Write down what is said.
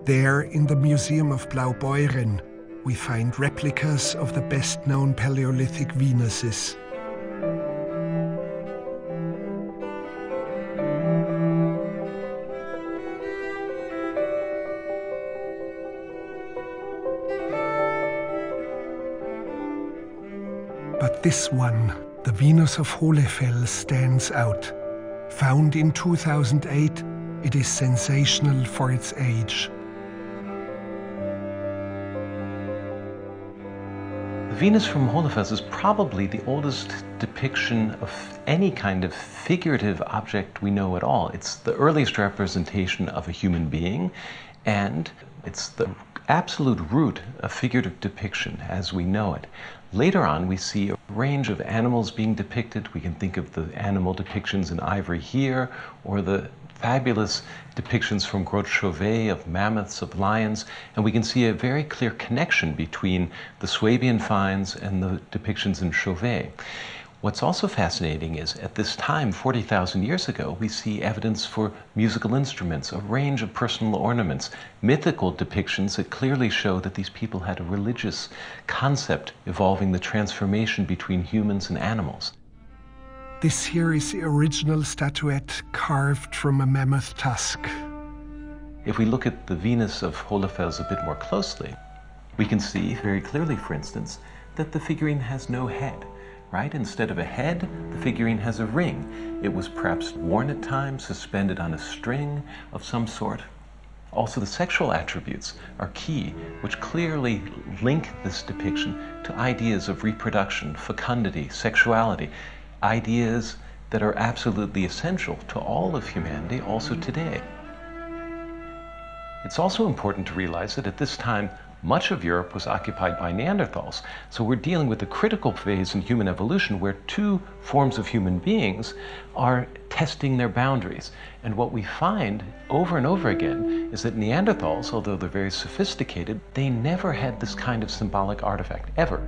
There, in the Museum of Blaubeuren, we find replicas of the best-known Paleolithic Venuses. But this one, the Venus of Hohle Fels, stands out. Found in 2008, it is sensational for its age. The Venus from Hohle Fels is probably the oldest depiction of any kind of figurative object we know at all. It's the earliest representation of a human being, and it's the absolute root of figurative depiction as we know it. Later on, we see a range of animals being depicted. We can think of the animal depictions in ivory here, or the fabulous depictions from Grotte Chauvet of mammoths, of lions, and we can see a very clear connection between the Swabian finds and the depictions in Chauvet. What's also fascinating is, at this time, 40,000 years ago, we see evidence for musical instruments, a range of personal ornaments, mythical depictions that clearly show that these people had a religious concept involving the transformation between humans and animals. This here is the original statuette carved from a mammoth tusk. If we look at the Venus of Hohle Fels a bit more closely, we can see very clearly, for instance, that the figurine has no head, right? Instead of a head, the figurine has a ring. It was perhaps worn at times, suspended on a string of some sort. Also, the sexual attributes are key, which clearly link this depiction to ideas of reproduction, fecundity, sexuality, ideas that are absolutely essential to all of humanity, also today. It's also important to realize that at this time, much of Europe was occupied by Neanderthals. So we're dealing with a critical phase in human evolution where two forms of human beings are testing their boundaries. And what we find over and over again is that Neanderthals, although they're very sophisticated, they never had this kind of symbolic artifact, ever.